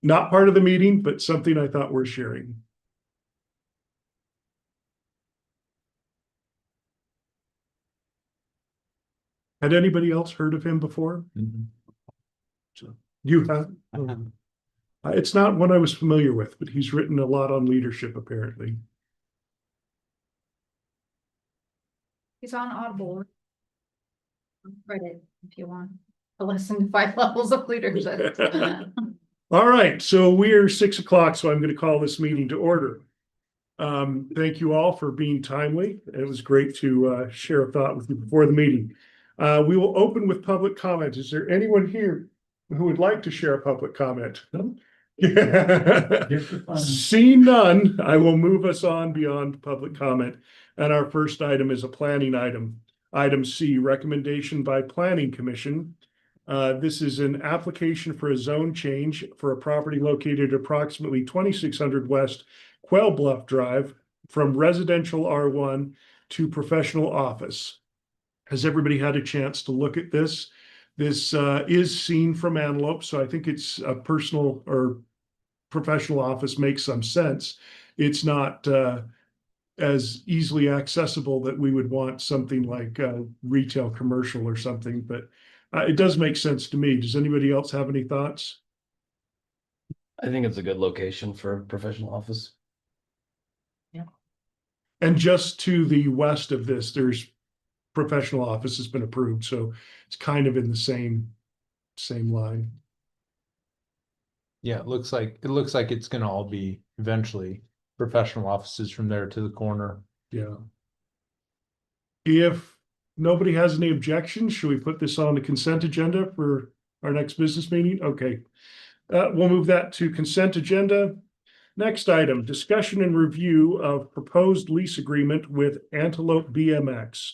Not part of the meeting, but something I thought worth sharing. Had anybody else heard of him before? So, you have? It's not one I was familiar with, but he's written a lot on leadership, apparently. He's on Audible. Credit if you want to listen to 5 levels of leadership. All right, so we are 6 o'clock, so I'm going to call this meeting to order. Thank you all for being timely. It was great to share a thought with you before the meeting. We will open with public comment. Is there anyone here who would like to share a public comment? No? Seeing none, I will move us on beyond public comment. And our first item is a planning item. Item C, recommendation by Planning Commission. This is an application for a zone change for a property located approximately 2600 West Quail Bluff Drive from residential R1 to professional office. Has everybody had a chance to look at this? This is seen from Antelope, so I think it's a personal or professional office makes some sense. It's not as easily accessible that we would want something like retail commercial or something, but it does make sense to me. Does anybody else have any thoughts? I think it's a good location for a professional office. And just to the west of this, there's professional office has been approved, so it's kind of in the same line. Yeah, it looks like it's gonna all be eventually professional offices from there to the corner. Yeah. If nobody has any objections, should we put this on the consent agenda for our next business meeting? Okay. We'll move that to consent agenda. Next item, discussion and review of proposed lease agreement with Antelope BMX.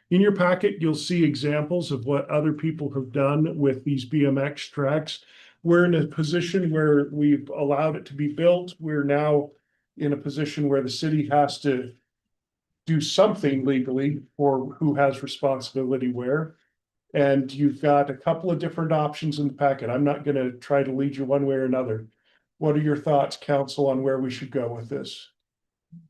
In your packet, you'll see examples of what other people have done with these BMX tracks. We're in a position where we've allowed it to be built. We're now in a position where the city has to do something legally for who has responsibility where. And you've got a couple of different options in the packet. I'm not going to try to lead you one way or another. What are your thoughts, council, on where we should go with this?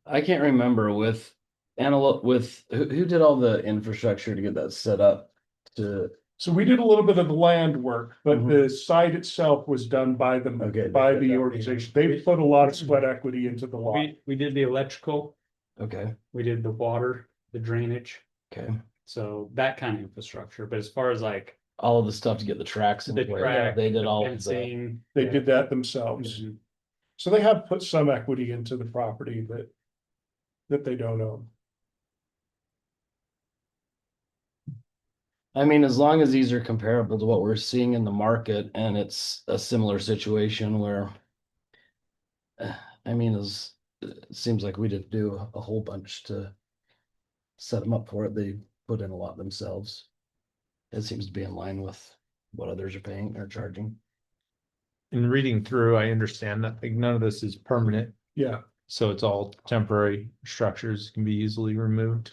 I can't remember with Antelope with who did all the infrastructure to get that set up to. So we did a little bit of the land work, but the site itself was done by them, Okay, by the organization. They put a lot of sweat equity into the lot. We did the electrical, Okay, we did the water, the drainage, okay. so that kind of infrastructure, but as far as like All of the stuff to get the tracks in the place, track, they did the all of that. fencing. They did that themselves. Mhm. So they have put some equity into the property that they don't own. I mean, as long as these are comparable to what we're seeing in the market and it's a similar situation where. I mean, it seems like we didn't do a whole bunch to set them up for it. They put in a lot themselves. It seems to be in line with what others are paying or charging. In reading through, I understand that like none of this is permanent, Yeah, so it's all temporary structures can be easily removed.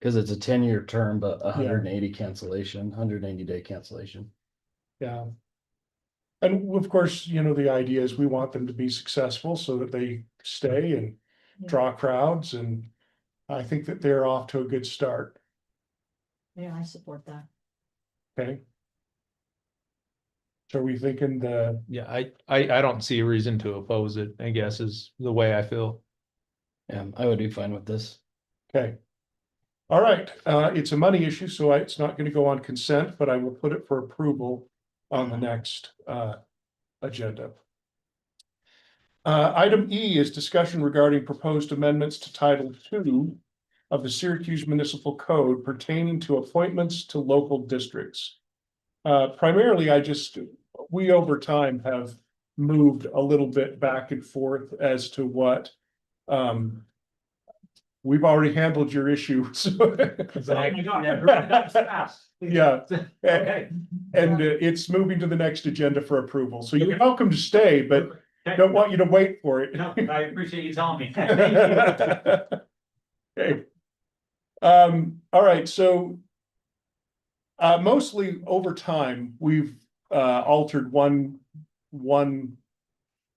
Cause it's a 10-year term, but 180 cancellation, 180-day cancellation. yeah. And of course, you know, the idea is we want them to be successful so that they stay and draw crowds, and I think that they're off to a good start. Yeah, I support that. Okay. So are we thinking Yeah, I don't see a reason to oppose it, I guess is the way I feel. Yeah, I would be fine with this. okay. All right, it's a money issue, so it's not going to go on consent, but I will put it for approval on the next agenda. Item E is discussion regarding proposed amendments to Title II of the Syracuse Municipal Code pertaining to appointments to local districts. Primarily, we over time have moved a little bit back and forth as to what we've already handled your issue. So yeah, and it's moving to the next agenda for approval. So you're welcome to stay, but don't want you to wait for it. No, I appreciate you telling me. Okay. All right, so mostly over time, we've altered one one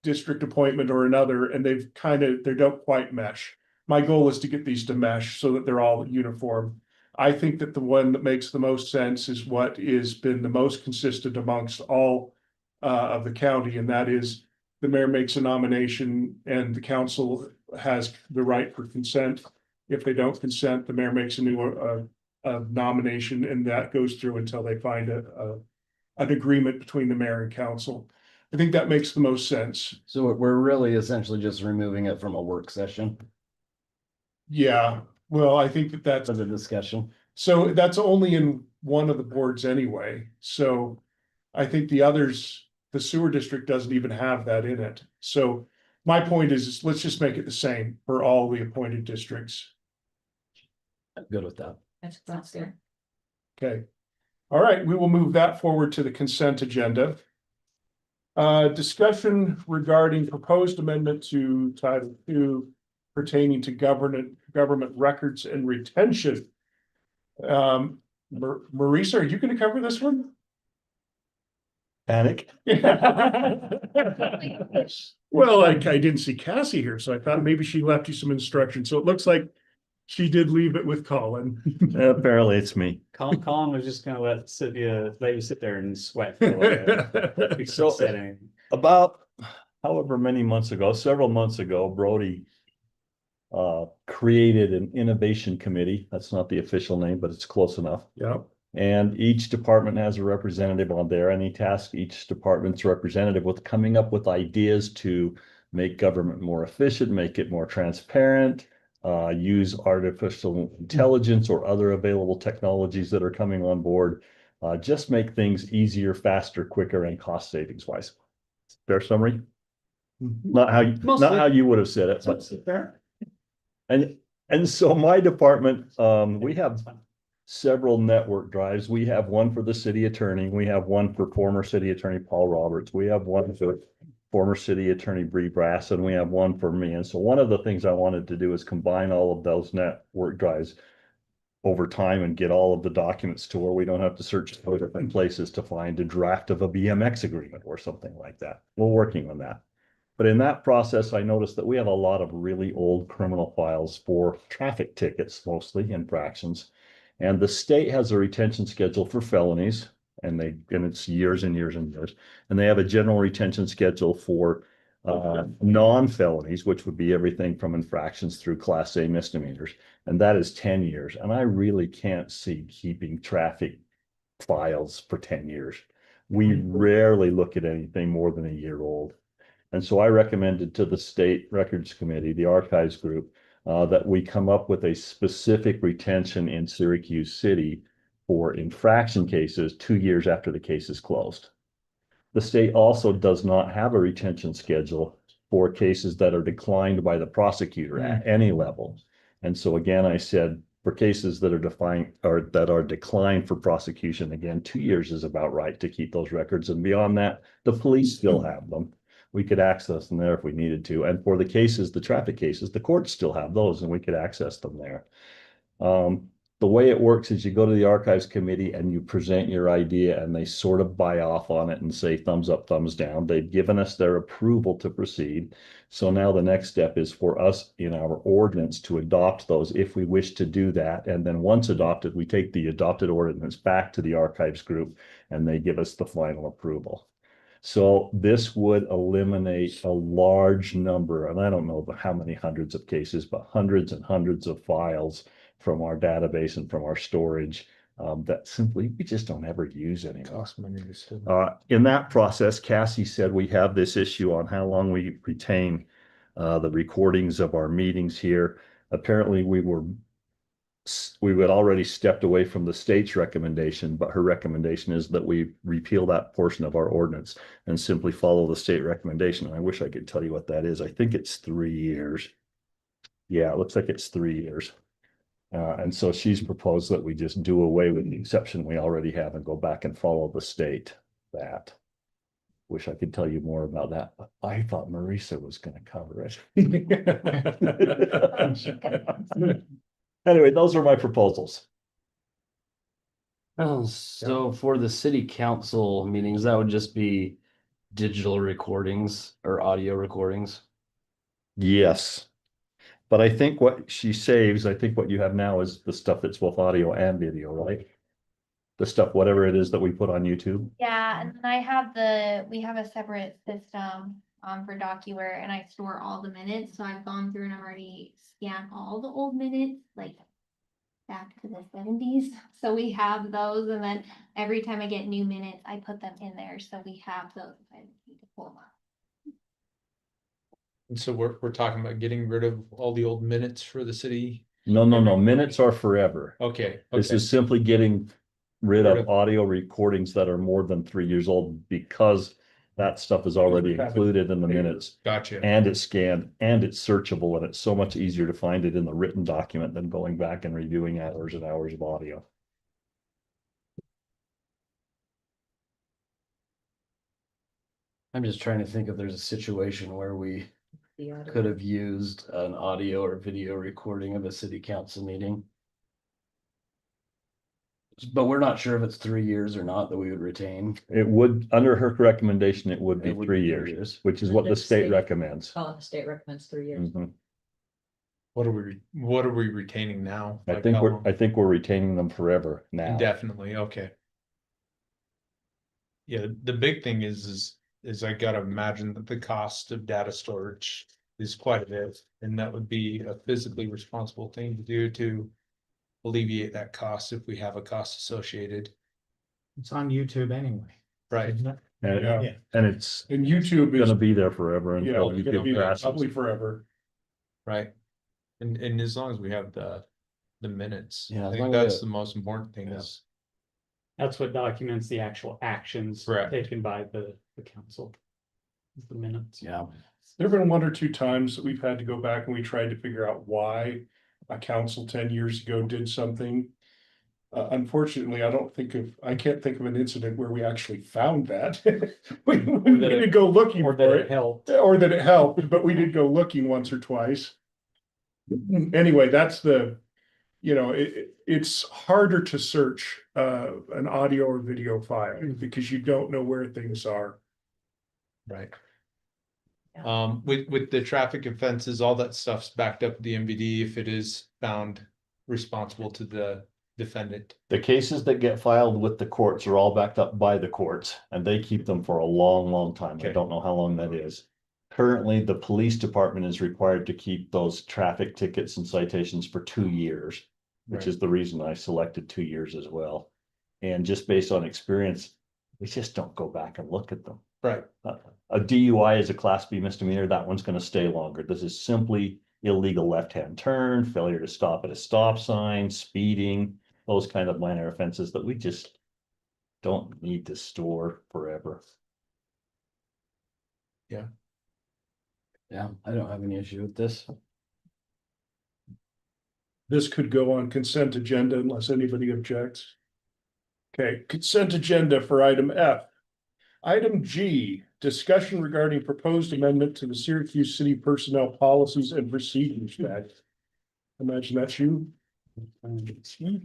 district appointment or another, and they don't quite mesh. My goal is to get these to mesh so that they're all uniform. I think that the one that makes the most sense is what has been the most consistent amongst all of the county, and that is the mayor makes a nomination and the council has the right for consent. If they don't consent, the mayor makes a new nomination, and that goes through until they find an agreement between the mayor and council. I think that makes the most sense. So we're really essentially just removing it from a work session Yeah, well, I think that that's, for the discussion. so that's only in one of the boards anyway. So I think the others, the sewer district doesn't even have that in it. So my point is let's just make it the same for all the appointed districts. I'm good with that. That's not fair. Okay. All right, we will move that forward to the consent agenda. Discussion regarding proposed amendment to Title II pertaining to government records and retention. Marisa, are you gonna cover this one? Panic. Well, I didn't see Cassie here, so I thought maybe she left you some instructions. So it looks like she did leave it with Colin. Apparently it's me. Colin was just gonna let you sit there and sweat. For a little bit. So- Sitting. About however many months ago, several months ago, Brody created an innovation committee. That's not the official name, but it's close enough. Yeah. And each department has a representative on there, and he tasked each department's representative with coming up with ideas to make government more efficient, make it more transparent, use artificial intelligence or other available technologies that are coming on board. Just make things easier, faster, quicker, and cost savings wise. Fair summary? Not how you would have said it, but Fair. and so my department, we have several network drives. We have one for the city attorney. We have one for former city attorney Paul Roberts. We have one for former city attorney Bree Brass, and we have one for me. And so one of the things I wanted to do is combine all of those network drives over time and get all of the documents to where we don't have to search for different places to find a draft of a BMX agreement or something like that. We're working on that. But in that process, I noticed that we have a lot of really old criminal files for traffic tickets, mostly infractions. And the state has a retention schedule for felonies, and it's years and years and years. And they have a general retention schedule for non-felonies, which would be everything from infractions through Class A misdemeanors. And that is 10 years. And I really can't see keeping traffic files for 10 years. We rarely look at anything more than a year old. And so I recommended to the State Records Committee, the Archives Group, that we come up with a specific retention in Syracuse City for infraction cases 2 years after the case is closed. The state also does not have a retention schedule for cases that are declined by the prosecutor at any level. And so again, I said for cases that are defined or that are declined for prosecution, again, 2 years is about right to keep those records. And beyond that, the police still have them. We could access them there if we needed to. And for the cases, the traffic cases, the courts still have those and we could access them there. The way it works is you go to the Archives Committee and you present your idea and they sort of buy off on it and say thumbs up, thumbs down. They've given us their approval to proceed. So now the next step is for us in our ordinance to adopt those if we wish to do that. And then once adopted, we take the adopted ordinance back to the Archives Group and they give us the final approval. So this would eliminate a large number, and I don't know how many hundreds of cases, but hundreds and hundreds of files from our database and from our storage that simply we just don't ever use anymore. Cost money to still. In that process, Cassie said we have this issue on how long we retain the recordings of our meetings here. Apparently, we had already stepped away from the state's recommendation, but her recommendation is that we repeal that portion of our ordinance and simply follow the state recommendation. And I wish I could tell you what that is. I think it's 3 years. Yeah, it looks like it's 3 years. And so she's proposed that we just do away with the exception we already have and go back and follow the state. That. Wish I could tell you more about that, but I thought Marisa was going to cover it. Anyway, those are my proposals. Oh, so for the city council meetings, that would just be digital recordings or audio recordings. Yes. But I think what she saves, I think what you have now is the stuff that's both audio and video, right? The stuff, whatever it is that we put on YouTube. Yeah, and then we have a separate system for DocuWare and I store all the minutes, so I've gone through and I've already scanned all the old minutes, like back to the 70s. So we have those, and then every time I get new minutes, I put them in there, so we have those if I need to pull them up. And so we're talking about getting rid of all the old minutes for the city. No, minutes are forever. Okay, This okay, is simply getting rid Rid of of- audio recordings that are more than 3 years old because that stuff is already we have it included in the paper. minutes. gotcha. And it's scanned and it's searchable, and it's so much easier to find it in the written document than going back and reviewing hours and hours of audio. I'm just trying to think if there's a situation where we could have used an audio or video recording of a city council meeting. But we're not sure if it's 3 years or not that we would retain. It would, under her recommendation, it would be It would 3 be years, which is what the The state state- recommends. Oh, the state recommends 3 years. Mhm. What are we retaining now? I Like think how we're, long? I think we're retaining them forever now. Indefinitely, okay. Yeah, the big thing is I gotta imagine that the cost of data storage is quite a bit, and that would be a physically responsible thing to do to alleviate that cost if we have a cost associated. It's on YouTube anyway. Right, isn't it? And, Yeah. and it's And YouTube is, gonna be there forever yeah, until it's you gonna get be there past probably it. forever. right. And as long as we have the minutes, Yeah, I as think long as that's it- the most important thing Yeah. is, That's what documents the actual actions Correct. taken by the council. The minutes. Yeah, There've been one or two times that we've had to go back and we tried to figure out why a council 10 years ago did something. Unfortunately, I can't think of an incident where we actually found that. We did go looking Or for that it it, helped. or that it helped, but we did go looking once or twice. Anyway, that's it's harder to search an audio or video file because you don't know where things are. right. Yeah. With the traffic offenses, all that stuff's backed up with the MVD if it is found responsible to the defendant. The cases that get filed with the courts are all backed up by the courts, and they keep them for a long, long time. I Okay. don't know how long that is. Currently, the police department is required to keep those traffic tickets and citations for 2 years, which Right. is the reason I selected 2 years as well. And just based on experience, we just don't go back and look at them. Right, A DUI is a class B misdemeanor. That one's gonna stay longer. This is simply illegal left-hand turn, failure to stop at a stop sign, speeding, those kind of minor offenses that we just don't need to store forever. yeah, I don't have any issue with this. This could go on consent agenda unless anybody objects. Okay, consent agenda for item F. Item G, discussion regarding proposed amendment to the Syracuse City Personnel Policies and Procedures Act. Imagine that's you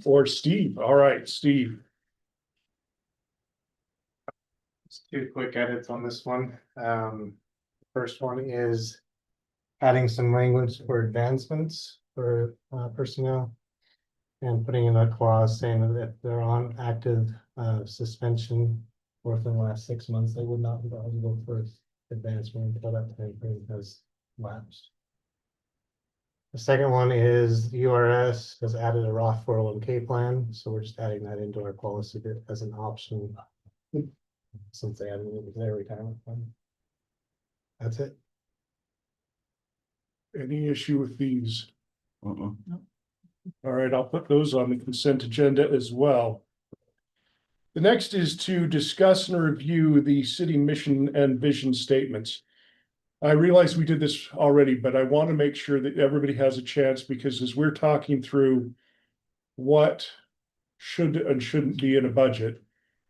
or Steve. All right, Steve. Just 2 quick edits on this one. First one is adding some language for advancements for personnel. And putting in a clause saying that if they're on active suspension or within the last 6 months, they would not be eligible for advancement until that time frame has lapsed. The second one is URS has added a Roth 401k plan, so we're just adding that into our policy as an option. Since they added it to their retirement fund. That's it. Any issue with these? Mm-mm. All right, I'll put those on the consent agenda as well. The next is to discuss and review the city mission and vision statements. I realize we did this already, but I want to make sure that everybody has a chance because as we're talking through what should and shouldn't be in a budget,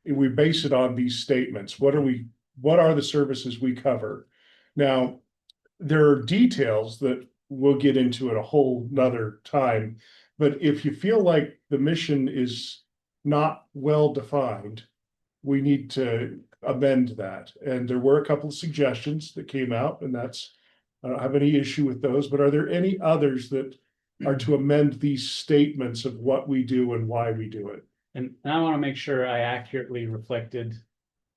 we base it on these statements. What are the services we cover? Now, there are details that we'll get into at a whole nother time. But if you feel like the mission is not well defined, we need to amend that. And there were a couple of suggestions that came out, and that's, I don't have any issue with those, but are there any others that are to amend these statements of what we do and why we do it? And I want to make sure I accurately reflected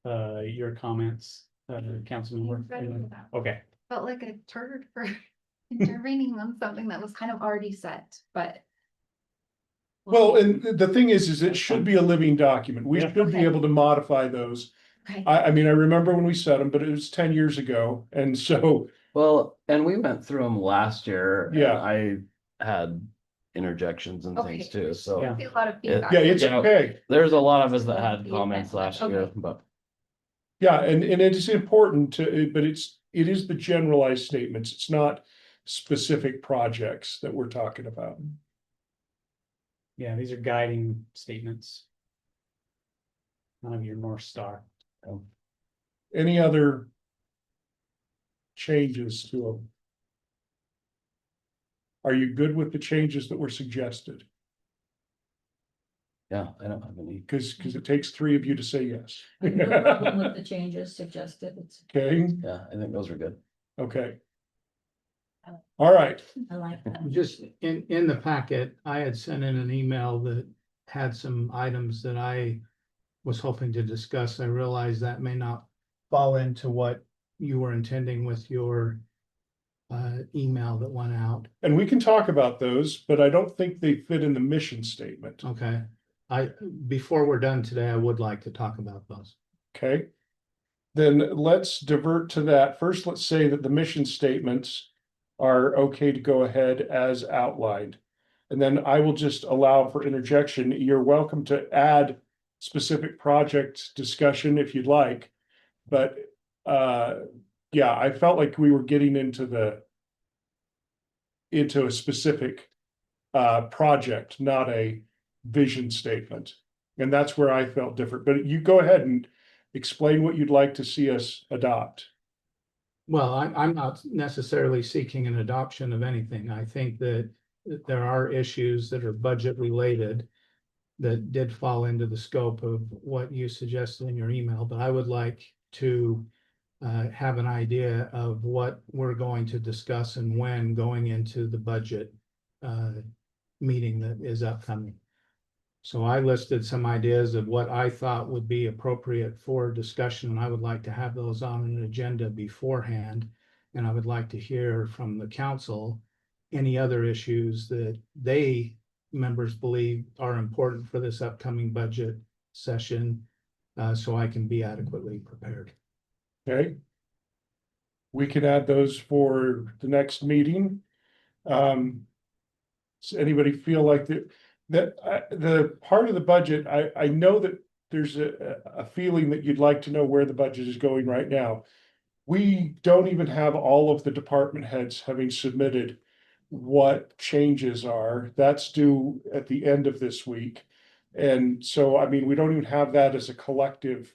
your comments, Councilmember. Okay, Felt like a turd for intervening on something that was kind of already set, but. Well, and the thing is it should be a living document. We Yeah. should be Okay. able to modify those. Okay. I mean, I remember when we set them, but it was 10 years ago. And so, Well, and we went through them last year. And Yeah. I had interjections and things Okay. too, so. Yeah. I see a lot of feedback. yeah, it's Yeah. okay. There's a lot of us that had Yeah, comments last year, okay. but Yeah, and it is important to, but it is the generalized statements. It's not specific projects that we're talking about. yeah, these are guiding statements. None of your North Star. Any other changes to them? Are you good with the changes that were suggested? yeah, I don't have any. Because it takes three of you to say yes. I have no problem with the changes suggested. It's, Okay, Yeah, I think those are good. okay. All right, I like that. Just in the packet, I had sent in an email that had some items that I was hoping to discuss. I realize that may not fall into what you were intending with your email that went out. and we can talk about those, but I don't think they fit in the mission statement. Okay, before we're done today, I would like to talk about those. Okay. Then let's divert to that. First, let's say that the mission statements are okay to go ahead as outlined. And then I will just allow for interjection. You're welcome to add specific project discussion if you'd like. But yeah, I felt like we were getting into a specific project, not a vision statement. And that's where I felt different. But you go ahead and explain what you'd like to see us adopt. Well, I'm not necessarily seeking an adoption of anything. I think that there are issues that are budget related that did fall into the scope of what you suggested in your email, but I would like to have an idea of what we're going to discuss and when going into the budget meeting that is upcoming. So I listed some ideas of what I thought would be appropriate for discussion, and I would like to have those on an agenda beforehand. And I would like to hear from the council any other issues that members believe are important for this upcoming budget session, so I can be adequately prepared. Okay. We can add those for the next meeting. Does anybody feel like the part of the budget, I know that there's a feeling that you'd like to know where the budget is going right now. We don't even have all of the department heads having submitted what changes are. That's due at the end of this week. And so, I mean, we don't even have that as a collective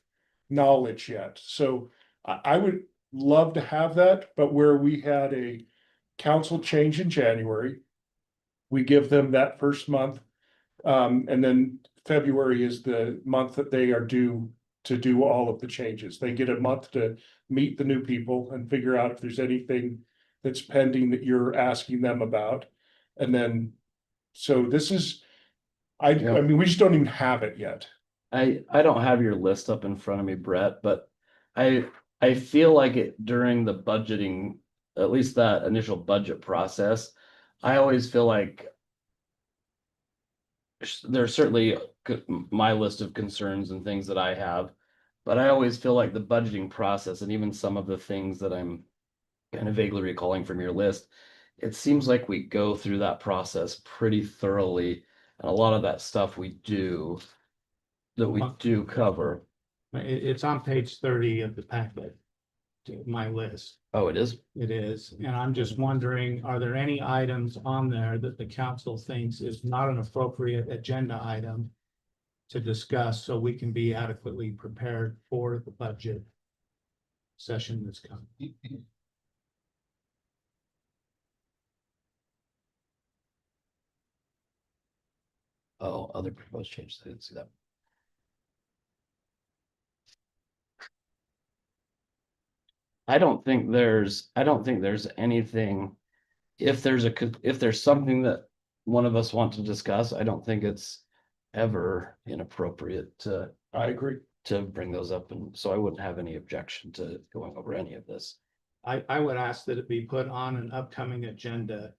knowledge yet. So I would love to have that, but where we had a council change in January, we give them that first month. And then February is the month that they are due to do all of the changes. They get a month to meet the new people and figure out if there's anything that's pending that you're asking them about. And then, so this is, I mean, we just don't even have it yet. I don't have your list up in front of me, Brett, but I feel like it during the budgeting, at least that initial budget process, I always feel like there's certainly my list of concerns and things that I have, but I always feel like the budgeting process and even some of the things that I'm kind of vaguely recalling from your list, it seems like we go through that process pretty thoroughly. And a lot of that stuff we do cover. It's on page 30 of the packet, my list. Oh, it is? It is, and I'm just wondering, are there any items on there that the council thinks is not an appropriate agenda item to discuss so we can be adequately prepared for the budget session that's coming? Oh, other proposed changes. I didn't see that. I don't think there's anything. If there's something that one of us want to discuss, I don't think it's ever inappropriate I agree. to bring those up, and so I wouldn't have any objection to going over any of this. I would ask that it be put on an upcoming agenda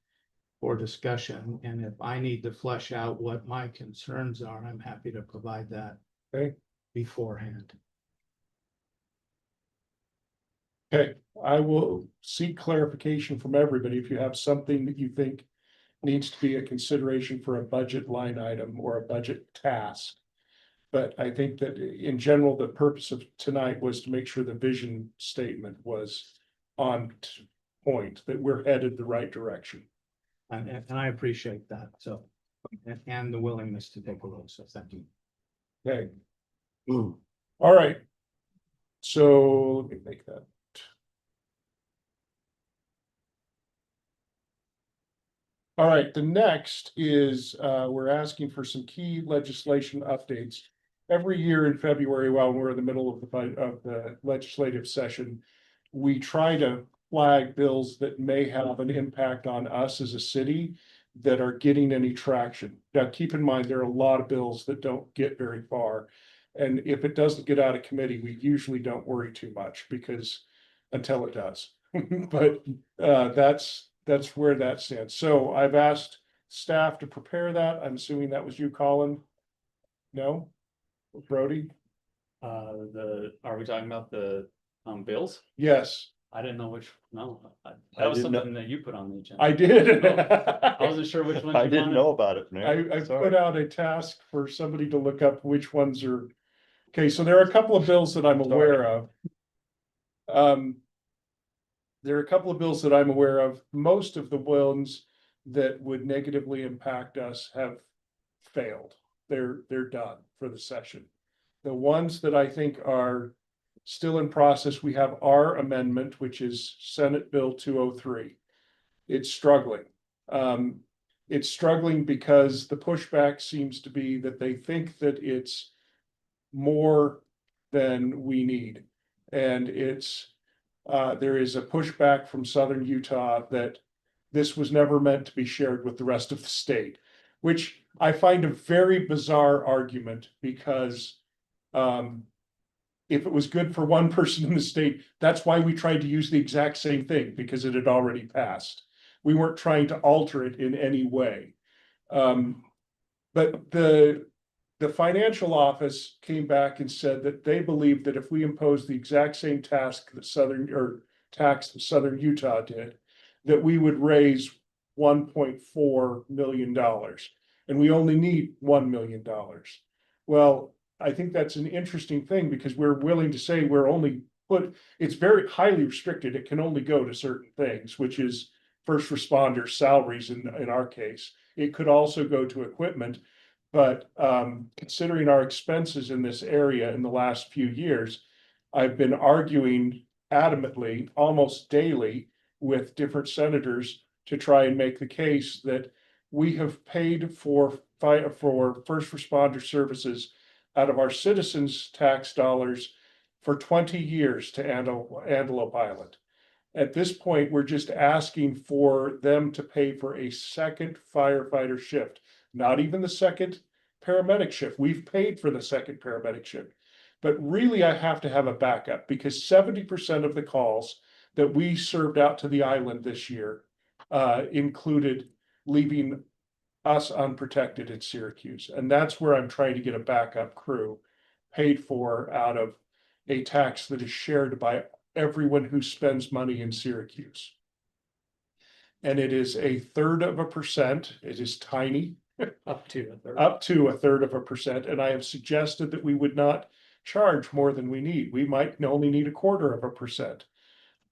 for discussion, and if I need to flesh out what my concerns are, I'm happy to provide that Okay. beforehand. Okay, I will seek clarification from everybody if you have something that you think needs to be a consideration for a budget line item or a budget task. But I think that in general, the purpose of tonight was to make sure the vision statement was on point, that we're headed the right direction. And I appreciate that, so, and the willingness to take a look, so thank you. Okay. All right. So let me make that. All right, the next is, we're asking for some key legislation updates. Every year in February, while we're in the middle of the legislative session, we try to flag bills that may have an impact on us as a city that are getting any traction. Now, keep in mind, there are a lot of bills that don't get very far. And if it doesn't get out of committee, we usually don't worry too much because until it does. But that's where that stands. So I've asked staff to prepare that. I'm assuming that was you, Colin? No? Brody? Are we talking about the bills? Yes, I didn't know which, no, I that was didn't know- something that you put on the agenda. I did. I wasn't sure which one. I didn't know about it, Mayor. I Sorry. put out a task for somebody to look up which ones are. Okay, so there are a couple of bills that I'm aware of. There are a couple of bills that I'm aware of. Most of the ones that would negatively impact us have failed. They're done for the session. The ones that I think are still in process, we have our amendment, which is Senate Bill 203. It's struggling. It's struggling because the pushback seems to be that they think that it's more than we need. And there is a pushback from Southern Utah that this was never meant to be shared with the rest of the state, which I find a very bizarre argument because if it was good for one person in the state, that's why we tried to use the exact same thing, because it had already passed. We weren't trying to alter it in any way. But the financial office came back and said that they believe that if we impose the exact same tax that Southern Utah did, that we would raise $1.4 million. And we only need $1 million. Well, I think that's an interesting thing because we're willing to say it's very highly restricted. It can only go to certain things, which is first responder salaries in our case. It could also go to equipment. But considering our expenses in this area in the last few years, I've been arguing adamantly, almost daily, with different senators to try and make the case that we have paid for first responder services out of our citizens' tax dollars for 20 years to Antelope Island. At this point, we're just asking for them to pay for a second firefighter shift, not even the second paramedic shift. We've paid for the second paramedic shift. But really, I have to have a backup because 70% of the calls that we served out to the island this year included leaving us unprotected in Syracuse. And that's where I'm trying to get a backup crew paid for out of a tax that is shared by everyone who spends money in Syracuse. And it is 1/3%. It is tiny. Up to a third. Up to 1/3%. And I have suggested that we would not charge more than we need. We might only need 1/4%.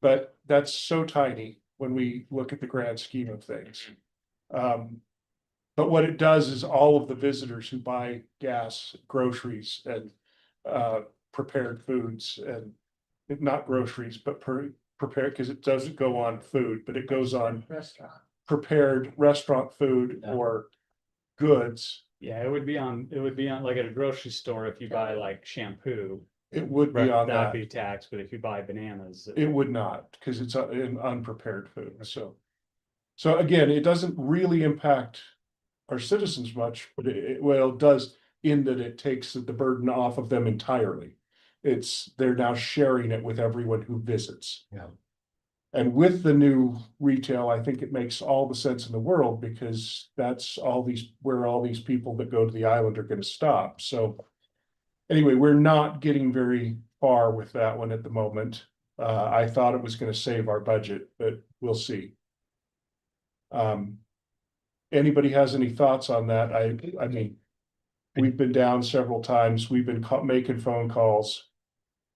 But that's so tiny when we look at the grand scheme of things. But what it does is all of the visitors who buy gas, groceries, and prepared foods, and not groceries, but prepared, because it doesn't go on food, but it goes on Restaurant. prepared restaurant food Yeah. or goods. Yeah, it would be on like at a grocery store, if you buy like shampoo, It would be Right, on that'd that. be taxed, but if you buy bananas. It would not, because it's an unprepared food, so. So again, it doesn't really impact our citizens much, but well, it does in that it takes the burden off of them entirely. They're now sharing it with everyone who visits. Yeah. And with the new retail, I think it makes all the sense in the world, because that's where all these people that go to the island are gonna stop, so. Anyway, we're not getting very far with that one at the moment. I thought it was gonna save our budget, but we'll see. Anybody has any thoughts on that? I mean, we've been down several times. We've been making phone calls.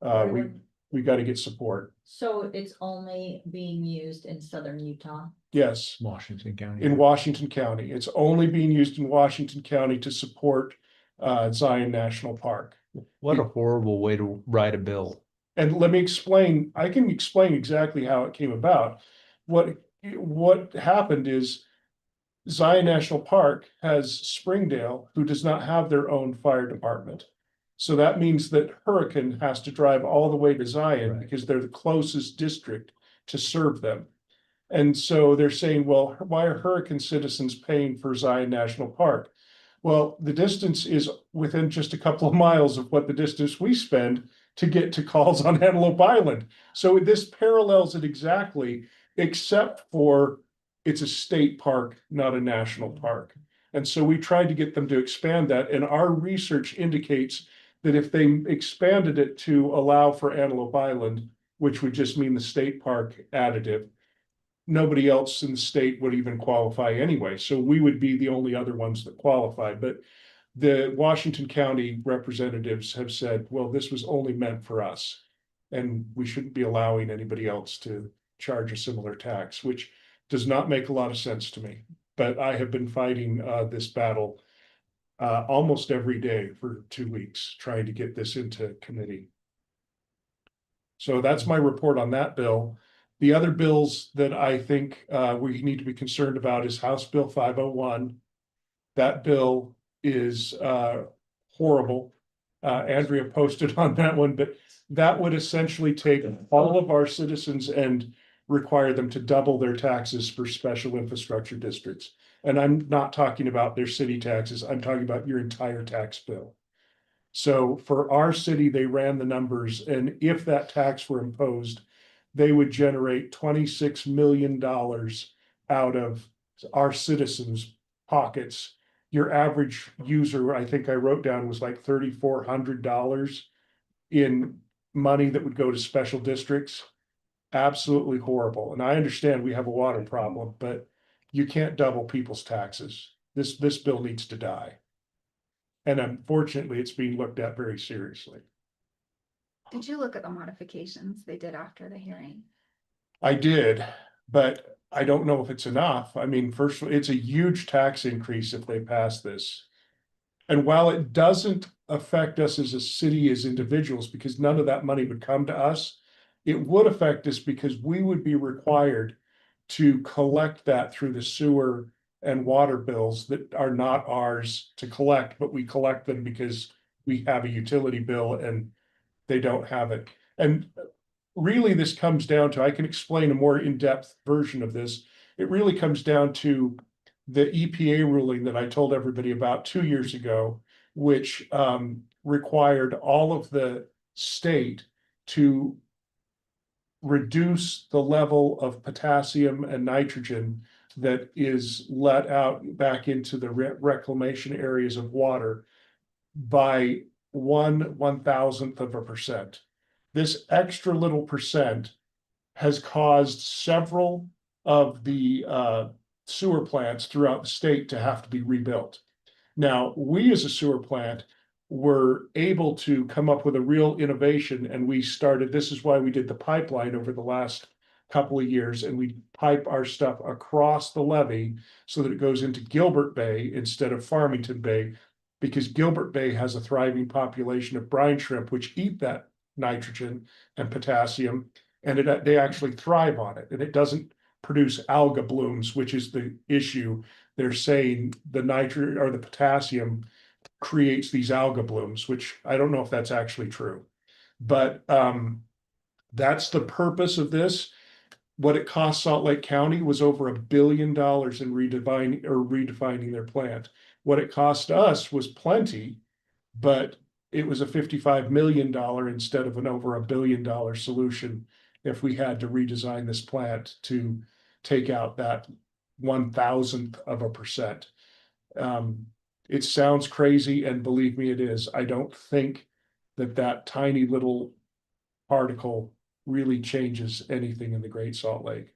We gotta get support. So it's only being used in southern Utah? Yes, Washington County. in Washington County. It's only being used in Washington County to support Zion National Park. What a horrible way to write a bill. And let me explain, I can explain exactly how it came about. What happened is Zion National Park has Springdale, who does not have their own fire department. So that means that Hurricane has to drive all the way to Zion Right. because they're the closest district to serve them. And so they're saying, well, why are Hurricane citizens paying for Zion National Park? Well, the distance is within just a couple of miles of what the distance we spend to get to calls on Antelope Island. So this parallels it exactly, except for it's a state park, not a national park. And so we tried to get them to expand that, and our research indicates that if they expanded it to allow for Antelope Island, which would just mean the state park additive, nobody else in the state would even qualify anyway. So we would be the only other ones that qualify. But the Washington County representatives have said, well, this was only meant for us, and we shouldn't be allowing anybody else to charge a similar tax, which does not make a lot of sense to me. But I have been fighting this battle almost every day for 2 weeks, trying to get this into committee. So that's my report on that bill. The other bills that I think we need to be concerned about is House Bill 501. That bill is horrible. Andrea posted on that one, but that would essentially take all of our citizens and require them to double their taxes for special infrastructure districts. And I'm not talking about their city taxes, I'm talking about your entire tax bill. So for our city, they ran the numbers, and if that tax were imposed, they would generate $26 million out of our citizens' pockets. Your average user, I think I wrote down, was like $3,400 in money that would go to special districts. Absolutely horrible. And I understand we have a water problem, but you can't double people's taxes. This bill needs to die. And unfortunately, it's being looked at very seriously. Did you look at the modifications they did after the hearing? I did, but I don't know if it's enough. I mean, first, it's a huge tax increase if they pass this. And while it doesn't affect us as a city, as individuals, because none of that money would come to us, it would affect us because we would be required to collect that through the sewer and water bills that are not ours to collect, but we collect them because we have a utility bill and they don't have it. And really, this comes down to, I can explain a more in-depth version of this. It really comes down to the EPA ruling that I told everybody about 2 years ago, which required all of the state to reduce the level of potassium and nitrogen that is let out back into the reclamation areas of water by 1/1000th of a percent. This extra little percent has caused several of the sewer plants throughout the state to have to be rebuilt. Now, we as a sewer plant were able to come up with a real innovation, and we started, this is why we did the pipeline over the last couple of years, and we pipe our stuff across the levee so that it goes into Gilbert Bay instead of Farmington Bay, because Gilbert Bay has a thriving population of brine shrimp, which eat that nitrogen and potassium, and they actually thrive on it, and it doesn't produce alga blooms, which is the issue. They're saying the nitrogen or the potassium creates these alga blooms, which I don't know if that's actually true. But that's the purpose of this. What it cost Salt Lake County was over $1 billion in redefining their plant. What it cost us was plenty, but it was a $55 million instead of an over $1 billion solution if we had to redesign this plant to take out that 0.001%. It sounds crazy, and believe me, it is. I don't think that tiny little particle really changes anything in the Great Salt Lake.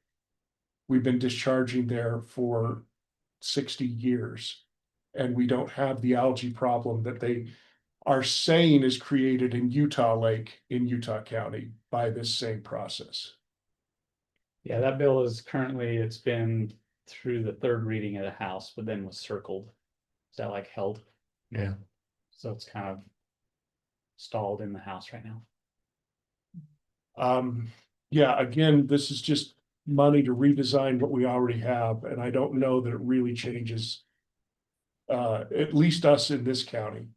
We've been discharging there for 60 years, and we don't have the algae problem that they are saying is created in Utah Lake in Utah County by this same process. Yeah, that bill is currently, it's been through the third reading of the House, but then was circled. Is that like held? Yeah. So it's kind of stalled in the House right now. Yeah, again, this is just money to redesign what we already have, and I don't know that it really changes at least us in this county.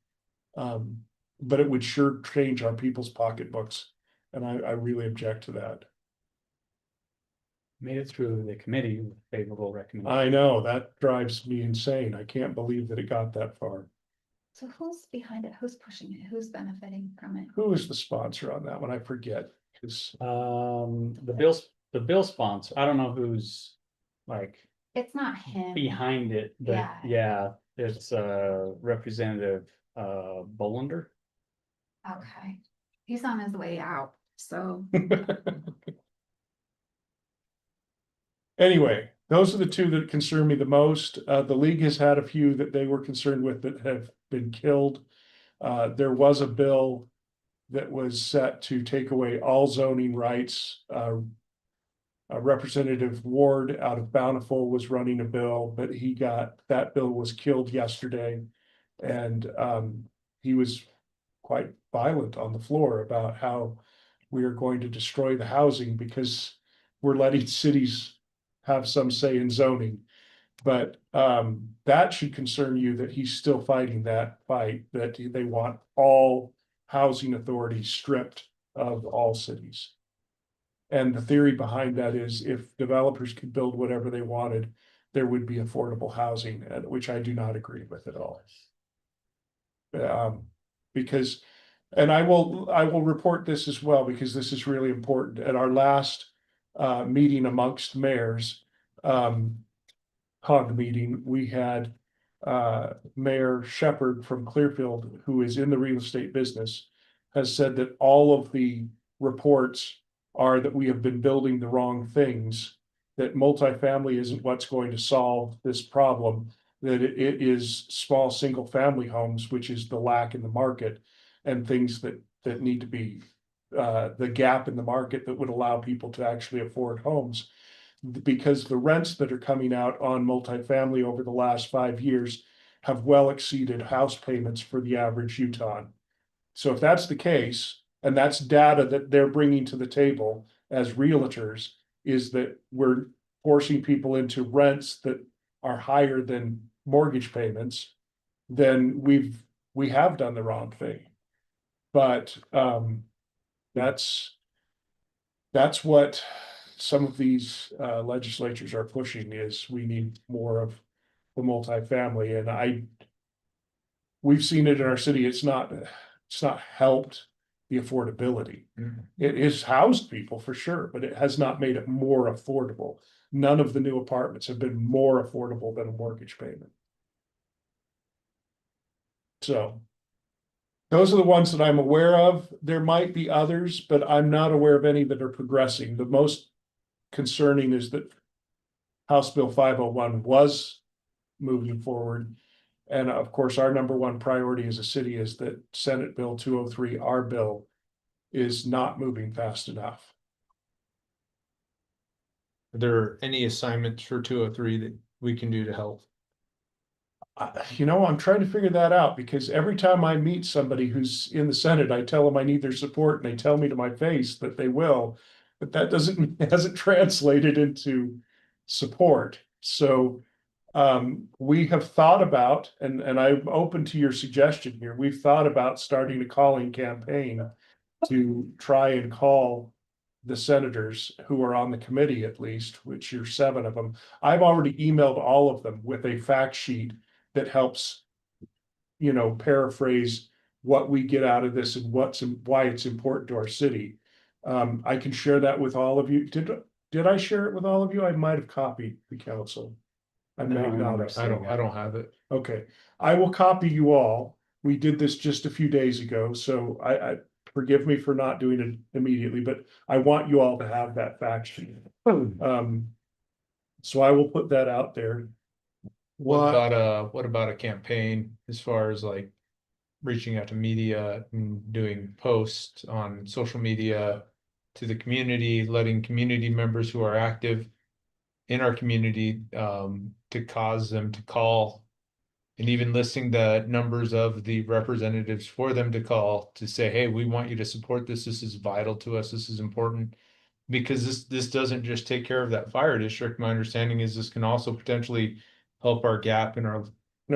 But it would sure change our people's pocketbooks, and I really object to that. Made it through the committee with favorable recommendation. I know, that drives me insane. I can't believe that it got that far. So who's behind it? Who's pushing it? Who's benefiting from it? Who is the sponsor on that one? I forget. It's The bill sponsor, I don't know who's like It's not him. behind it, but Yeah. yeah, it's Representative Bolander. Okay. He's on his way out, so. Anyway, those are the two that concern me the most. The league has had a few that they were concerned with that have been killed. There was a bill that was set to take away all zoning rights. Representative Ward out of Bountiful was running a bill, but that bill was killed yesterday. And he was quite violent on the floor about how we are going to destroy the housing because we're letting cities have some say in zoning. But that should concern you that he's still fighting that fight, that they want all housing authorities stripped of all cities. And the theory behind that is if developers could build whatever they wanted, there would be affordable housing, which I do not agree with at all. Because, and I will report this as well, because this is really important. At our last meeting amongst mayors, COG meeting, we had Mayor Shepherd from Clearfield, who is in the real estate business, has said that all of the reports are that we have been building the wrong things, that multifamily isn't what's going to solve this problem, that it is small single family homes, which is the lack in the market, and things that need to be the gap in the market that would allow people to actually afford homes. Because the rents that are coming out on multifamily over the last 5 years have well exceeded house payments for the average Utahn. So if that's the case, and that's data that they're bringing to the table as realtors, is that we're forcing people into rents that are higher than mortgage payments, then we have done the wrong thing. But that's what some of these legislatures are pushing, is we need more of the multifamily, and we've seen it in our city. It's not helped the affordability. It has housed people for sure, but it has not made it more affordable. None of the new apartments have been more affordable than a mortgage payment. So those are the ones that I'm aware of. There might be others, but I'm not aware of any that are progressing. The most concerning is that House Bill 501 was moving forward. And of course, our number one priority as a city is that Senate Bill 203, our bill, is not moving fast enough. Are there any assignments for 203 that we can do to help? I'm trying to figure that out, because every time I meet somebody who's in the Senate, I tell them I need their support, and they tell me to my face that they will, but that hasn't translated into support. So we have thought about, and I'm open to your suggestion here, we've thought about starting a calling campaign to try and call the senators who are on the committee, at least, which you're 7 of them. I've already emailed all of them with a fact sheet that helps, paraphrase what we get out of this and why it's important to our city. I can share that with all of you. Did I share it with all of you? I might have copied the council. I may don't remember not. I don't have it. Okay, I will copy you all. We did this just a few days ago, so I forgive me for not doing it immediately, but I want you all to have that fact sheet. So I will put that out there. What about a campaign as far as like reaching out to media and doing posts on social media to the community, letting community members who are active in our community to cause them to call, and even listing the numbers of the representatives for them to call to say, hey, we want you to support this. This is vital to us. This is important. Because this doesn't just take care of that fire district. My understanding is this can also potentially help our gap in our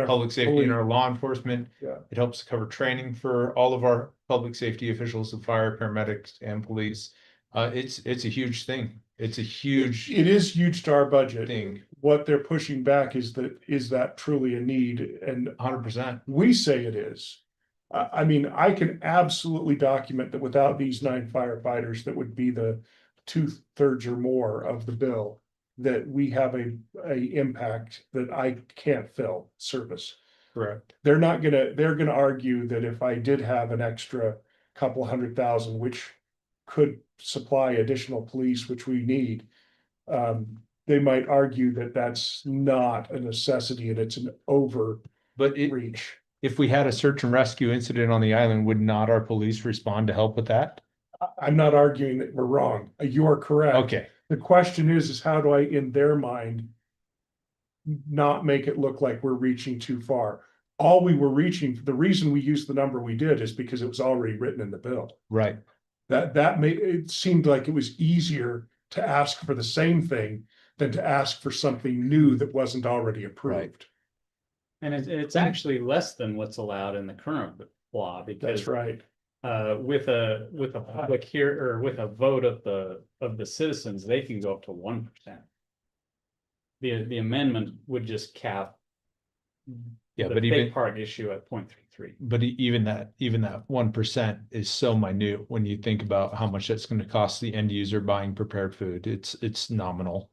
public safety and our law enforcement. Yeah. It helps cover training for all of our public safety officials, the fire, paramedics, and police. It's a huge thing. It's a huge It is huge to our budget. thing. What they're pushing back is that truly a need? And 100%. we say it is. I mean, I can absolutely document that without these 9 firefighters, that would be the 2/3 or more of the bill, that we have a impact that I can't fill service. Correct. They're gonna argue that if I did have an extra couple $100,000, which could supply additional police, which we need, they might argue that that's not a necessity and it's an overreach. If we had a search and rescue incident on the island, would not our police respond to help with that? I'm not arguing that we're wrong. You are correct. Okay. The question is how do I, in their mind, not make it look like we're reaching too far? All we were reaching, the reason we used the number we did is because it was already written in the bill. Right. That made it seemed like it was easier to ask for the same thing than to ask for something new that wasn't already approved. And it's actually less than what's allowed in the current law, because That's right. with a public here, or with a vote of the citizens, they can go up to 1%. The amendment would just cap Yeah, the but big even part issue at 0.33. but even that 1% is so minute when you think about how much that's going to cost the end user buying prepared food. It's nominal.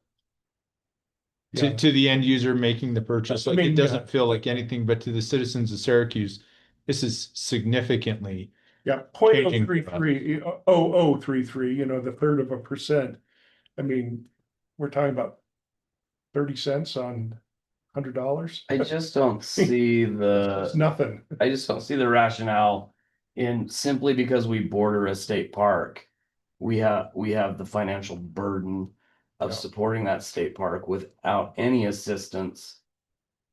Yeah. To the end user making the purchase, I like mean, it doesn't yeah. feel like anything, but to the citizens of Syracuse, this is significantly. Yeah, Changing. 0.033, the 1/3%. I mean, we're talking about 30 cents on $100. I just don't see It's nothing. I just don't see the rationale in simply because we border a state park. We have the financial burden of Yeah. supporting that state park without any assistance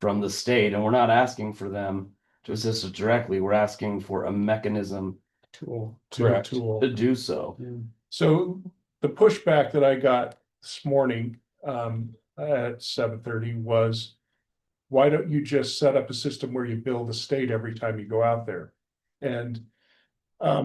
from the state. And we're not asking for them to assist us directly. We're asking for a mechanism Tool. Correct. to do so. So the pushback that I got this morning at 7:30 was, why don't you just set up a system where you bill the state every time you go out there? And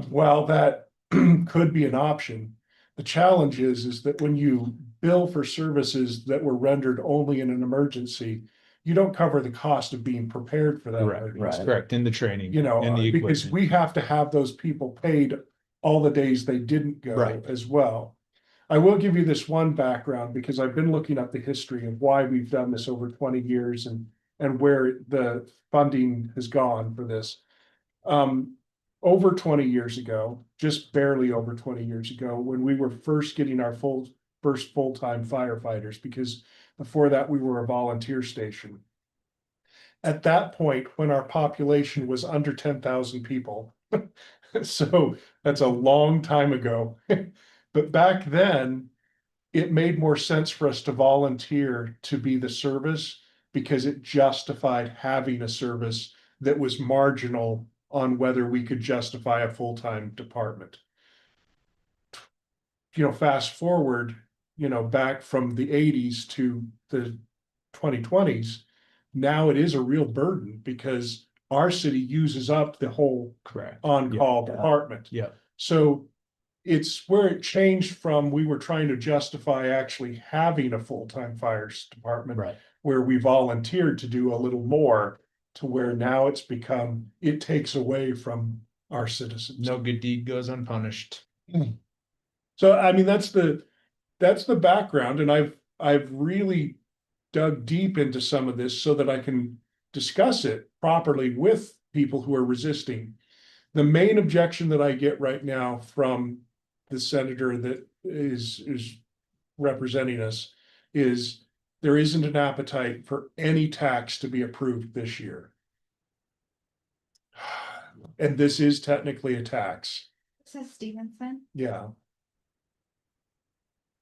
while that could be an option, the challenge is that when you bill for services that were rendered only in an emergency, you don't cover the cost of being prepared for that emergency. Right. Correct. In the training. In the because equipment. we have to have those people paid all the days they didn't go Right. as well. I will give you this one background because I've been looking up the history of why we've done this over 20 years and where the funding has gone for this. Over 20 years ago, just barely over 20 years ago, when we were first getting our first full-time firefighters, because before that we were a volunteer station. At that point, when our population was under 10,000 people, so that's a long time ago. But back then, it made more sense for us to volunteer to be the service because it justified having a service that was marginal on whether we could justify a full-time department. Fast forward, back from the 80s to the 2020s, now it is a real burden because our city uses up the whole Correct. on-call department. Yeah. So it's where it changed from, we were trying to justify actually having a full-time fires department. Right. Where we volunteered to do a little more, to where now it's become, it takes away from our citizens. No good deed goes unpunished. So I mean, that's the background, and I've really dug deep into some of this so that I can discuss it properly with people who are resisting. The main objection that I get right now from the senator that is representing us is there isn't an appetite for any tax to be approved this year. And this is technically a tax. This is Stevenson. Yeah.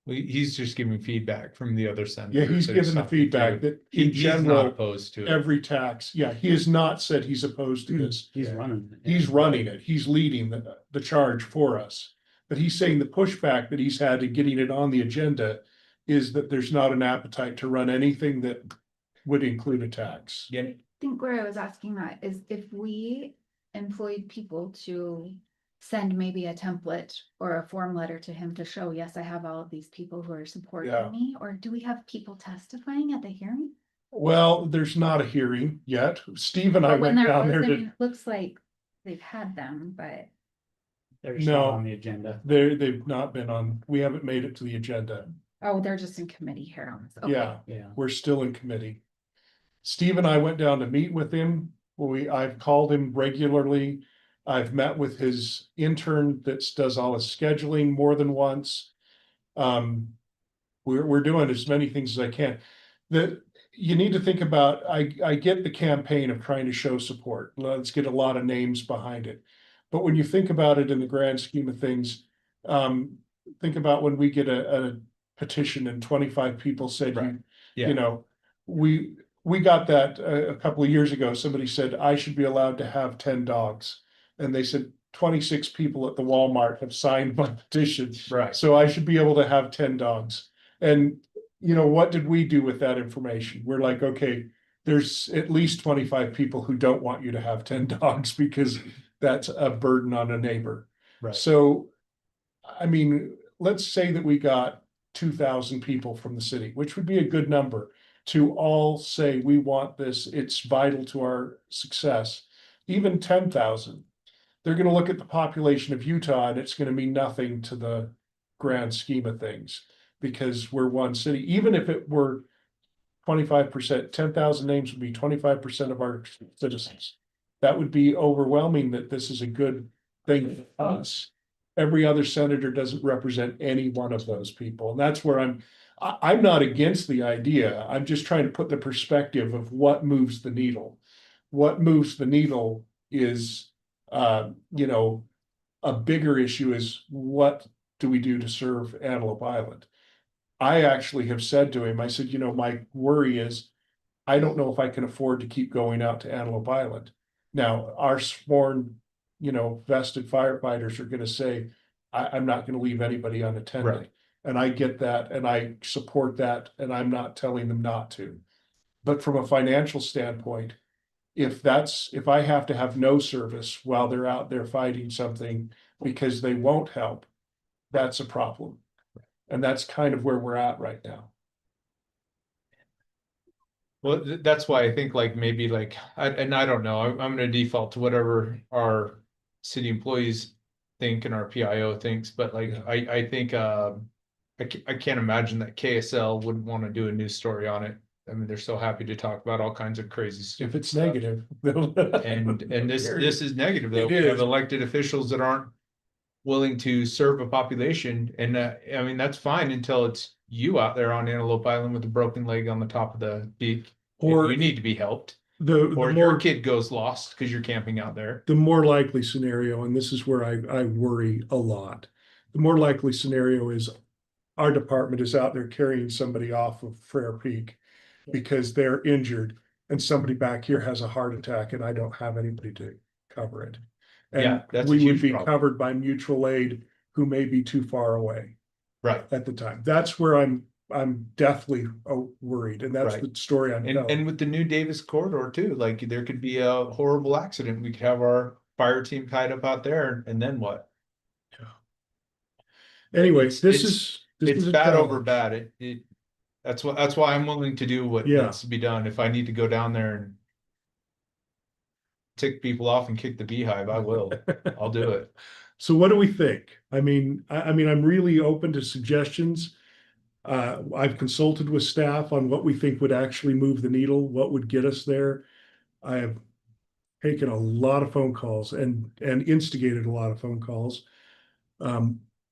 He's just giving feedback from the other senators. Yeah, he's that given the something feedback to- that in He's not general, opposed to it. every tax, yeah, he has not said he's opposed to this. He's running. it. He's running it. He's leading the charge for us. But he's saying the pushback that he's had in getting it on the agenda is that there's not an appetite to run anything that would include a tax. Yeah, I think where I was asking that is if we employed people to send maybe a template or a form letter to him to show, yes, I have all of these people who are supporting Yeah. me, or do we have people testifying at the hearing? Well, there's not a hearing yet. Steve and I Or when went there down was, there I to, mean, it looks like they've had them, but They're just No. not on the agenda. they've not been on, we haven't made it to the agenda. oh, they're just in committee here on this. Okay. Yeah, Yeah. we're still in committee. Steve and I went down to meet with him. I've called him regularly. I've met with his intern that does all his scheduling more than once. We're doing as many things as I can. You need to think about, I get the campaign of trying to show support. Let's get a lot of names behind it. But when you think about it in the grand scheme of things, think about when we get a petition and 25 people said, Right. Yeah. you know, we got that a couple of years ago. Somebody said I should be allowed to have 10 dogs. And they said 26 people at the Walmart have signed my petition. Right. So I should be able to have 10 dogs. And what did we do with that information? We're like, okay, there's at least 25 people who don't want you to have 10 dogs because that's a burden on a neighbor. Right. So, I mean, let's say that we got 2,000 people from the city, which would be a good number to all say, we want this, it's vital to our success. Even 10,000, they're gonna look at the population of Utah and it's gonna mean nothing to the grand scheme of things. Because we're one city, even if it were 25%, 10,000 names would be 25% of our citizens. That would be overwhelming that this is a good thing for us. Every other senator doesn't represent any one of those people, and that's where I'm not against the idea. I'm just trying to put the perspective of what moves the needle. What moves the needle is, a bigger issue is what do we do to serve Antelope Island? I actually have said to him, I said, my worry is, I don't know if I can afford to keep going out to Antelope Island. Now, our sworn, vested firefighters are gonna say, I'm not gonna leave anybody unattended. Right. And I get that, and I support that, and I'm not telling them not to. But from a financial standpoint, if I have to have no service while they're out there fighting something because they won't help, that's a problem. And that's kind of where we're at right now. Well, that's why I think maybe I don't know, I'm gonna default to whatever our city employees think and our PIO thinks, but Yeah. I think, I can't imagine that KSL wouldn't want to do a news story on it. I mean, they're so happy to talk about all kinds of crazy stuff. If it's negative. And this is negative though. It We have is. elected officials that aren't willing to serve a population, and I mean, that's fine until it's you out there on Antelope Island with a broken leg on the top of the peak. Or You need to be helped, the or more your kid goes lost because you're camping out there. the more likely scenario, and this is where I worry a lot. The more likely scenario is our department is out there carrying somebody off of Frere Peak because they're injured and somebody back here has a heart attack and I don't have anybody to cover it. Yeah, And that's a we would huge be problem. covered by mutual aid who may be too far away Right. at the time. That's where I'm deathly worried, and that's Right. the story I'm telling. And with the new Davis corridor too, there could be a horrible accident. We could have our fire team tied up out there, and then what? Anyways, this It's- is. this It's is a bad over challenge. bad. That's why I'm willing to do what Yeah. needs to be done. If I need to go down there and tick people off and kick the beehive, I will. I'll do it. So what do we think? I mean, I'm really open to suggestions. I've consulted with staff on what we think would actually move the needle, what would get us there. I have taken a lot of phone calls and instigated a lot of phone calls.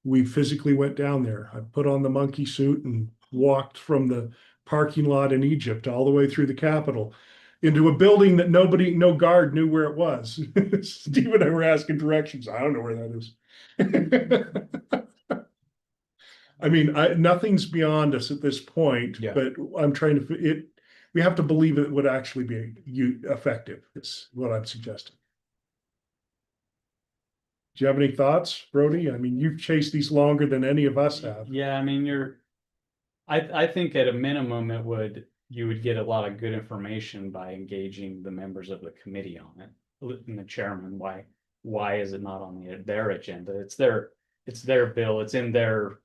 We physically went down there. I put on the monkey suit and walked from the parking lot in Egypt all the way through the Capitol into a building that no guard knew where it was. Steve and I were asking directions. I don't know where that is. I mean, nothing's beyond us at this point, Yeah. but I'm trying to, we have to believe it would actually be effective. Is what I'm suggesting. Do you have any thoughts, Brody? I mean, you've chased these longer than any of us have. Yeah, I mean, I think at a minimum, you would get a lot of good information by engaging the members of the committee on it. And the chairman, why is it not on their agenda? It's their bill, it's in their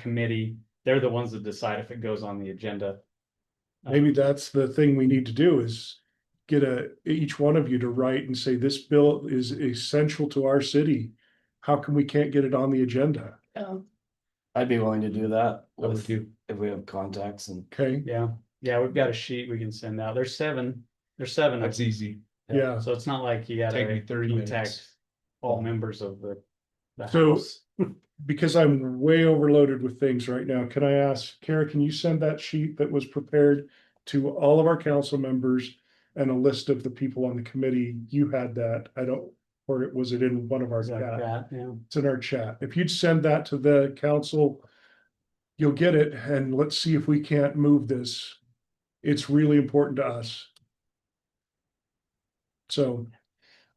committee. They're the ones that decide if it goes on the agenda. Maybe that's the thing we need to do is get each one of you to write and say, this bill is essential to our city. How come we can't get it on the agenda? I'd be willing to do that I would with, too. if we have contacts and. Okay, Yeah, we've got a sheet we can send out. There's seven of That's them. easy. yeah. So it's not like you Take me gotta 30 contact minutes. all members of the So- house. Because I'm way overloaded with things right now, can I ask, Kara, can you send that sheet that was prepared to all of our council members and a list of the people on the committee? You had that, or was it in one of our Is that chat? that? Yeah. It's in our chat. If you'd send that to the council, you'll get it, and let's see if we can't move this. It's really important to us. So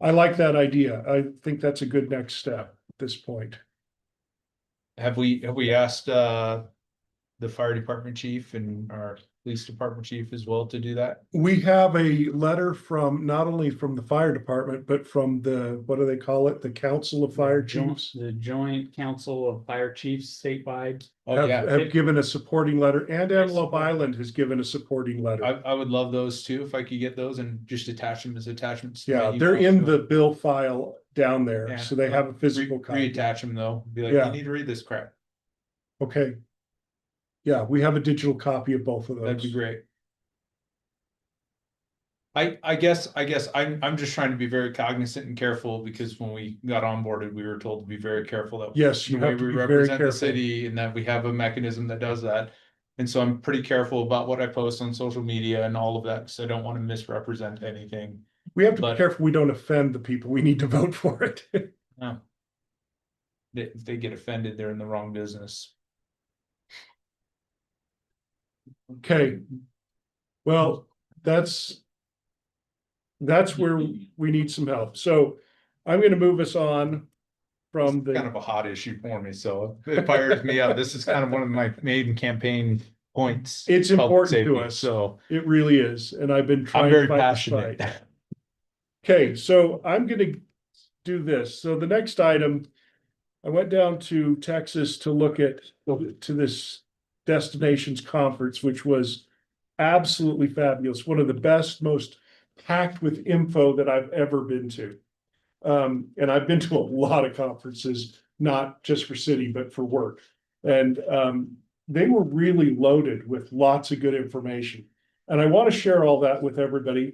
I like that idea. I think that's a good next step at this point. Have we asked the fire department chief and our police department chief as well to do that? We have a letter from, not only from the fire department, but from the, what do they call it? The Council of Fire Chiefs. The Joint Council of Fire Chiefs statewide. Oh, yeah. Have given a supporting letter, and Antelope Island has given a supporting letter. I would love those too, if I could get those and just attach them as attachments. to my Yeah, they're email. in the bill file down there, Yeah. so they have a physical copy. Reattach them though, be like, Yeah. you need to read this crap. Okay. Yeah, we have a digital copy of both of That'd be those. great. I guess I'm just trying to be very cognizant and careful, because when we got onboarded, we were told to be very careful that. Yes, you the way have to we be very represent the careful. city and that we have a mechanism that does that. And so I'm pretty careful about what I post on social media and all of that, because I don't want to misrepresent anything. We have to be but- careful we don't offend the people we need to vote for it. No. If they get offended, they're in the wrong business. Okay. Well, that's where we need some help. So I'm gonna move us on from It's kind the, of a hot issue for me, so it fires me up. This is kind of one of my maiden campaign points. It's public important to safety, us. So it really is, and I've been I'm trying to very fight this passionate. fight. Okay, so I'm gonna do this. So the next item, I went down to Texas to look at, to this destinations conference, which was absolutely fabulous. One of the best, most packed with info that I've ever been to. And I've been to a lot of conferences, not just for city, but for work. And they were really loaded with lots of good information. And I want to share all that with everybody.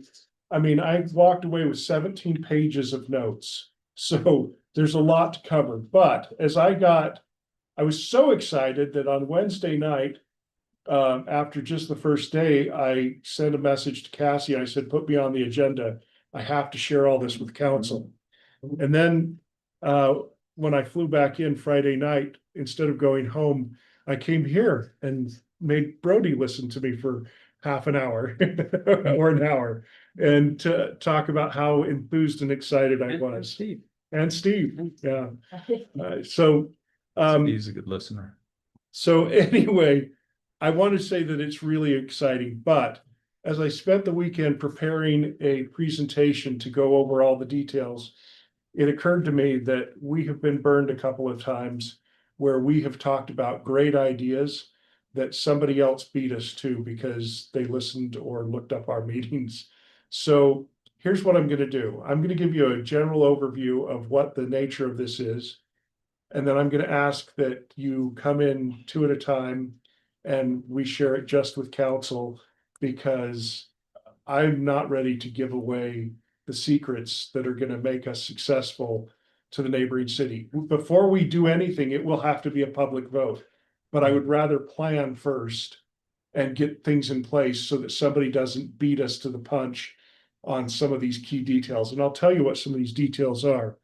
I mean, I walked away with 17 pages of notes. So there's a lot to cover. But as I was so excited that on Wednesday night, after just the first day, I sent a message to Cassie. I said, put me on the agenda. I have to share all this with council. And then when I flew back in Friday night, instead of going home, I came here and made Brody listen to me for half an hour or an hour, and to talk about how enthused and excited I And was. Steve. And Steve, yeah. So He's a good listener. so anyway, I want to say that it's really exciting, but as I spent the weekend preparing a presentation to go over all the details, it occurred to me that we have been burned a couple of times where we have talked about great ideas that somebody else beat us to because they listened or looked up our meetings. So here's what I'm gonna do. I'm gonna give you a general overview of what the nature of this is. And then I'm gonna ask that you come in two at a time and we share it just with council, because I'm not ready to give away the secrets that are gonna make us successful to the neighboring city. Before we do anything, it will have to be a public vote. But I would rather plan first and get things in place so that somebody doesn't beat us to the punch on some of these key details. And I'll tell you what some of these details are.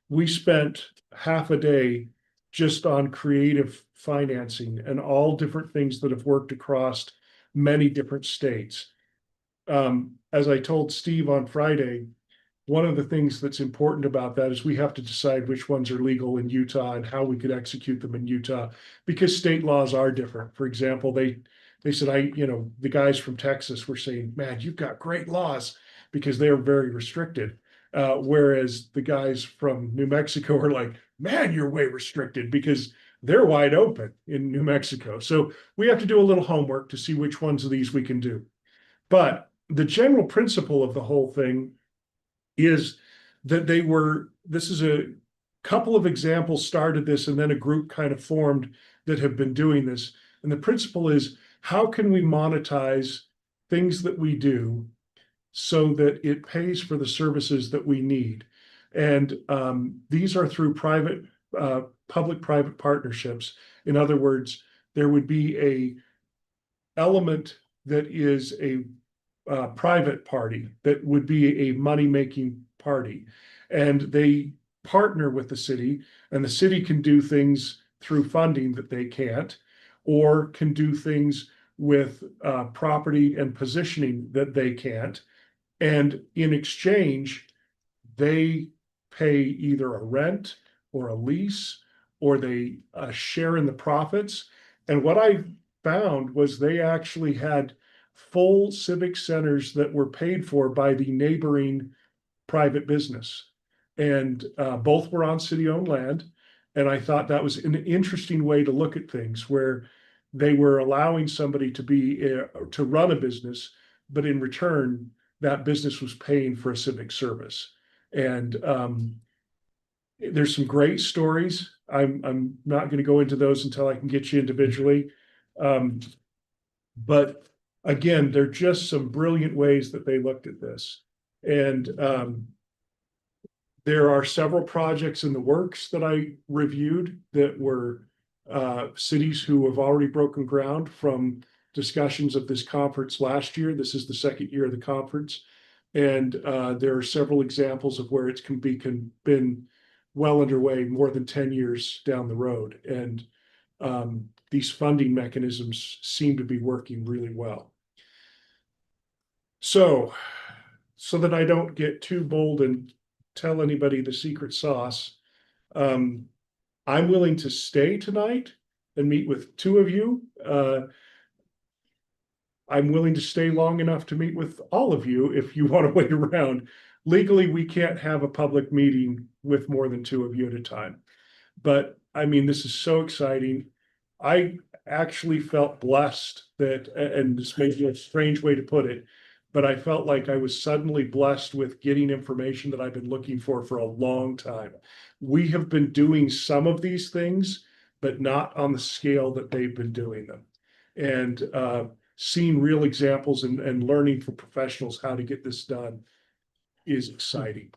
We spent half a day just on creative financing and all different things that have worked across many different states. As I told Steve on Friday, one of the things that's important about that is we have to decide which ones are legal in Utah and how we could execute them in Utah, because state laws are different. For example, they said, the guys from Texas were saying, man, you've got great laws, because they're very restricted. Whereas the guys from New Mexico are like, man, you're way restricted, because they're wide open in New Mexico. So we have to do a little homework to see which ones of these we can do. But the general principle of the whole thing is that this is a couple of examples started this, and then a group kind of formed that have been doing this. And the principle is, how can we monetize things that we do so that it pays for the services that we need? And these are through public-private partnerships. In other words, there would be a element that is a private party that would be a money-making party, and they partner with the city, and the city can do things through funding that they can't, or can do things with property and positioning that they can't. And in exchange, they pay either a rent or a lease, or they share in the profits. And what I found was they actually had full civic centers that were paid for by the neighboring private business. And both were on city-owned land. And I thought that was an interesting way to look at things, where they were allowing somebody to run a business, but in return, that business was paying for a civic service. And there's some great stories. I'm not going to go into those until I can get you individually. But again, they're just some brilliant ways that they looked at this. And there are several projects in the works that I reviewed that were cities who have already broken ground from discussions of this conference last year. This is the second year of the conference. And there are several examples of where it's been well underway, more than 10 years down the road. And these funding mechanisms seem to be working really well. So that I don't get too bold and tell anybody the secret sauce, I'm willing to stay tonight and meet with two of you. I'm willing to stay long enough to meet with all of you if you want to wait around. Legally, we can't have a public meeting with more than two of you at a time. But I mean, this is so exciting. I actually felt blessed that, and this may be a strange way to put it, but I felt like I was suddenly blessed with getting information that I've been looking for a long time. We have been doing some of these things, but not on the scale that they've been doing them. And seeing real examples and learning from professionals how to get this done is exciting.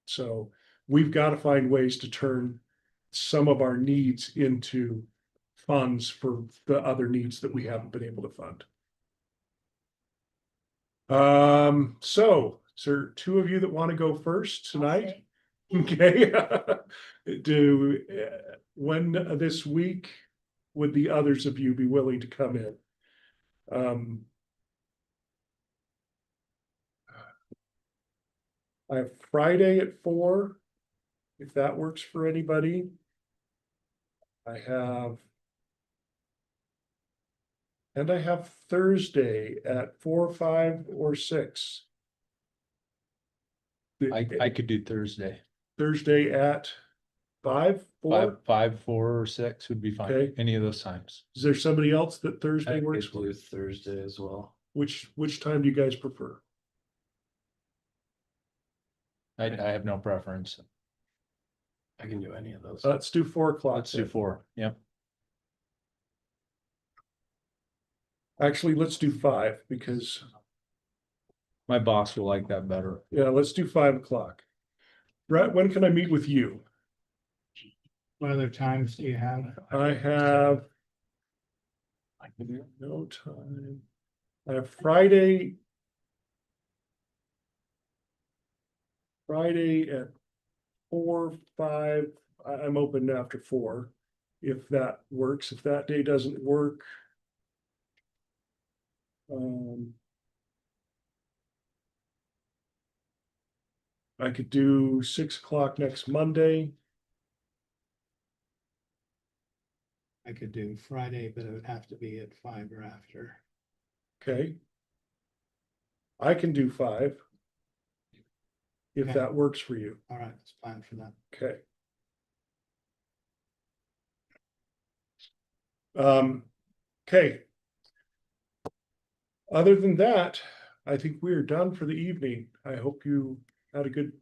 So we've got to find ways to turn some of our needs into funds for the other needs that we haven't been able to fund. So is there two of you that want to go first tonight? Okay. When this week would the others of you be willing to come in? I have Friday at 4, if that works for anybody. I have Thursday at 4, 5, or 6. I could do Thursday. Thursday at 5, 4? Five, 4, or 6 would be fine, Okay. any of those times. Is there somebody else that I Thursday could works for? do Thursday as well. Which time do you guys prefer? I have no preference. I can do any of those. Let's do 4 o'clock. Let's do 4, yep. Actually, let's do 5 because, My boss will like that better. yeah, let's do 5 o'clock. Brett, when can I meet with you? What other times do you have? I have. No time. I have Friday. Friday at 4, 5. I'm open after 4. If that works, if that day doesn't work. I could do 6 o'clock next Monday. I could do Friday, but it would have to be at 5 or after. Okay. I can do 5. If Okay. that works for you. All right, let's plan for that. Okay. Okay. Other than that, I think we are done for the evening. I hope you had a good